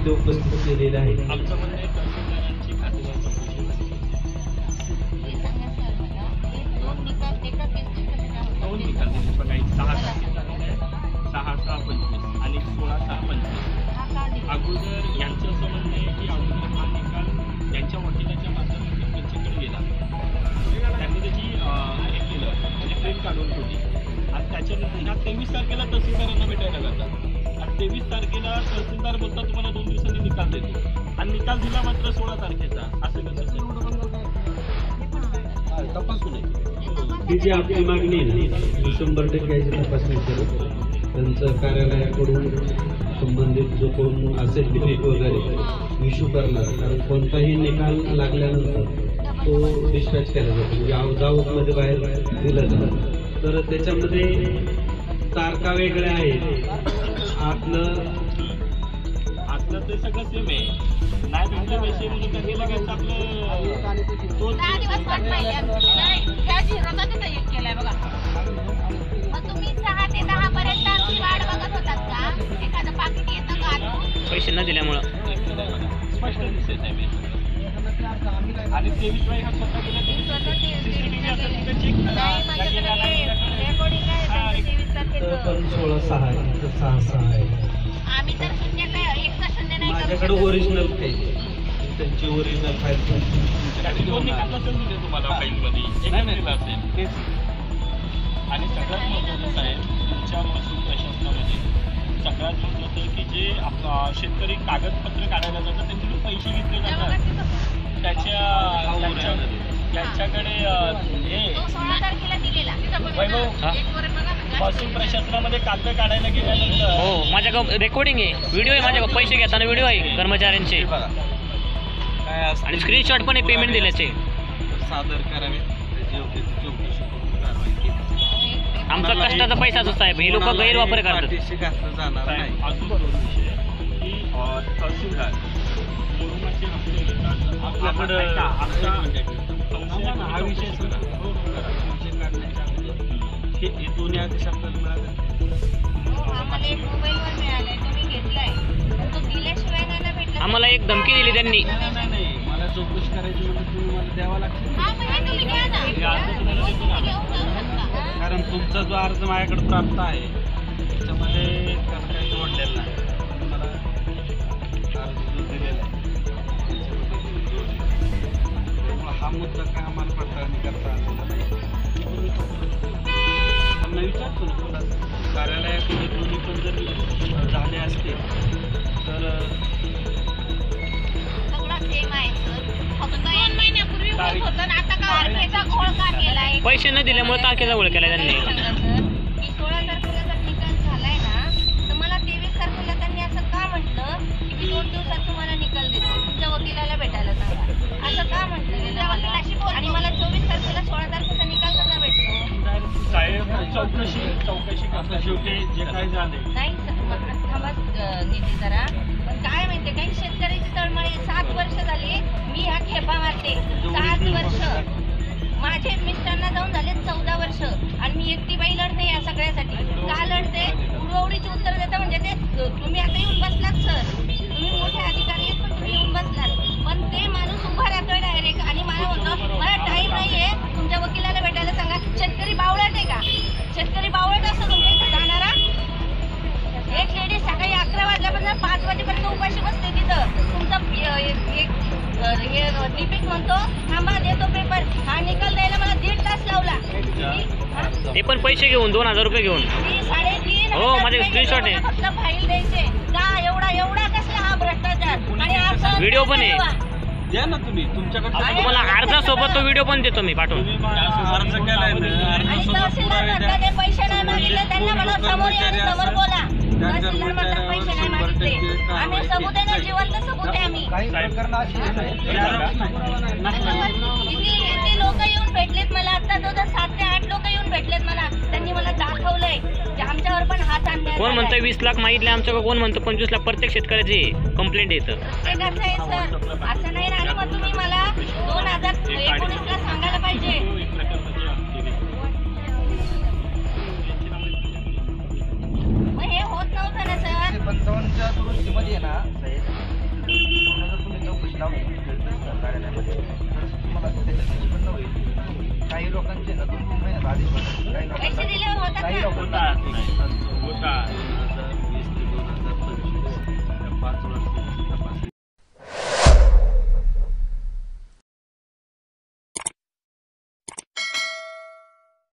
इथे उपस्थित केलेले आहेत. आमचं म्हणणं आहे तहसीलदारांची खातेदार चौकशी दोन निकाल दिले बघा, एक 6 तारखेचा 6/6/25 आणि 16/6/25. अगोदर यांचं असं म्हणणं आहे की अगोदर हा निकाल त्यांच्या वकिलाच्या माध्यमातून त्यांच्याकडे गेला, त्यांनी त्याची हे केलं म्हणजे प्रिंट काढून ठेवली आणि त्याच्यानंतर ह्या 23 तारखेला तहसीलदारांना भेटायला जातात आणि 23 तारखेला तहसीलदार बोलतात तुम्हाला 2 दिवसांनी निकाल देतो आणि निकाल दिला मात्र 16 तारखेचा. असं कसं तपासून आहे ही जी आपली मागणी आहे ना 100% याची तपासणी करू. त्यांचं कार्यालयाकडून संबंधित जो कोण असेल डिफेक्ट वगैरे इश्यू करणार, कारण कोणताही निकाल लागल्यानंतर तो डिस्पॅच केला जातो म्हणजे आउटमध्ये बाहेर दिला जातो. तर त्याच्यामध्ये तारखा वेगळ्या आहेत, आतलं ते सगळं सेम आहे. नाही भेटले पैसे म्हणून त्यांनी लगेच आपलं तो 10 दिवस वाट पाहिली ह्या झिरोचा तिथं एक केलाय बघा. मग तुम्ही 6 ते 10 पर्यंत आमची वाट बघत होतात का? एखादं पाकिट येतं का आतून? पैसे न दिल्यामुळं स्पष्ट दिसत आहे आणि 23 हा स्वतः गेला CCTV असेल तिथे चेक करा. रेकॉर्डिंग आहे 23 तारखेचं. पण 16/6 आहे, इथं 6/6 आहे. आम्ही तर शून्य काय एकचा शून्य नाही करू माझ्याकडे शकत. ओरिजिनल त्यांची ओरिजिनल फाईल दोन निकाल नसेल दिले तुम्हाला फाईलमध्ये एक दिला असेल. आणि सगळ्यात महत्त्वाचं आहे तुमच्या महसूल प्रशासनामध्ये सगळ्यात महत्त्वाचं की जे शेतकरी कागदपत्र काढायला जातात त्यांचे जे पैसे घेतले जातात त्यांच्याकडे हे तो 16 तारखेला दिलेला. वैभव महसूल प्रशासनामध्ये कागद काढायला गेल्यानंतर हो माझ्याकडे रेकॉर्डिंग आहे, व्हिडिओ आहे माझ्याकडे, पैसे घेताना व्हिडिओ आहे कर्मचाऱ्यांचे काय असतं आणि स्क्रीनशॉट पण आहे पेमेंट दिल्याचे. सादर करावे त्याची योग्य ती चौकशी करून कारवाई केली. आमचा कष्टाचा पैसाच साहेब, हे लोक गैरवापर करतात. पाठीशी घातलं जाणार नाही. अजून दोन विषय की तहसीलदार कोरोनाचे हप्ते घेतात. आपल्याकडं हा विषय हे दोन्ही आदेश आपल्याला मिळाले. आम्हाला एक मोबाईलवर मिळालाय, तुम्ही घेतलाय पण तो दिल्याशिवाय नाही भेटला. आम्हाला एक धमकी दिली त्यांनी. नाही मला चौकशी करायची म्हणजे तुम्ही मला द्यावा लागतील. हा म्हणजे तुम्ही घ्या ना. तुम्ही घेऊन जाऊ शकता. कारण तुमचा जो अर्ज माझ्याकडे प्राप्त आहे त्याच्यामध्ये त्याला काही जोडलेला नाही. मला अर्ज जो दिलेला आहे त्याच्यामध्ये हा मुद्दा काय आम्हाला पडताळणी करता आलेला नाही. त्यांना विचारतो ना तुला कार्यालयाकडे दोन्ही पण जर झाले असते तर सगळा सेम आहे सर. फक्त 2 महिन्यापूर्वी होत होतं ना, आता का तारखेचा घोळ का केलाय? पैसे न दिल्यामुळे तारखेचा गोळ केला त्यांनी. की 16 तारखेला जर निकाल झालाय ना तर मला 23 तारखेला त्यांनी असं का म्हटलं की 2 दिवसात तुम्हाला निकाल देतो, तुमच्या वकिलाला भेटायला सांगा, असं का म्हटलं गेलं मला? आणि मला 24 तारखेला 16 तारखेचा निकाल कसा भेटतो? साहेब चौकशी करता शेवटी जे काही झाले नाही थांबा निधी जरा. पण काय माहितीये काही शेतकऱ्याची तळमळी 7 वर्ष झाली मी ह्या खेपा मारते. 7 वर्ष माझे मिस्टरांना जाऊन झाले 14 वर्ष आणि मी एकटी बाई लढते या सगळ्यासाठी. का लढते? उडवडीची उत्तर देता म्हणजे ते तुम्ही आता येऊन बसलात सर, तुम्ही मोठे अधिकारी आहेत पण तुम्ही येऊन बसलात. पण ते माणूस उभा राहतोय डायरेक्ट आणि मला म्हणतो मला टाईम नाहीये, तुमच्या वकिलाला भेटायला सांगा. शेतकरी बावळट आहे का? शेतकरी बावळट असं तुमच्या इथं जाणारा? एक लेडी सकाळी 11 वाजल्यापासून 5 वाजेपर्यंत उपाशी बसते तिथं. तुमचा हे लिपिक म्हणतो थांबा देतो पेपर, हा निकाल द्यायला मला 1.5 तास लावला. ते पण पैसे घेऊन 2000 रुपये घेऊन. 3,500 हो माझे स्क्रीनशॉट आहे. फक्त फाईल द्यायचे का? एवढा कसला हा भ्रष्टाचार? आणि असं व्हिडिओ पण आहे. द्या ना तुम्ही तुमच्याकडे. तुम्हाला अर्जासोबत तो व्हिडिओ पण देतो मी पाठवून. अर्ज केलाय ना, आणि तहसीलदार म्हणतात पैसे नाही मागितले त्यांना मला समोर या आणि समोर बोला. तहसीलदार म्हणतात पैसे नाही मागितले, आम्ही सबूत आहे ना, जिवंत सबूत आहे आम्ही. किती लोक येऊन भेटलेत मला आता, 7 ते 8 लोक येऊन भेटलेत मला. त्यांनी मला दाखवलंय की आमच्यावर पण हात आणण्यात कोण म्हणतं 20 लाख मागितले आमच्याकडे, कोण म्हणतं 25 लाख. प्रत्येक शेतकऱ्याची कंप्लेंट येतं. प्रत्येकाचं आहे सर, असं नाही. आणि मग तुम्ही मला 2019ला सांगायला पाहिजे. मग हे होत नव्हतं ना सर. 55च्या दुरुस्तीमध्ये आहे ना साहेब पैसे दिल्यावर होतात ना. होतात नाही.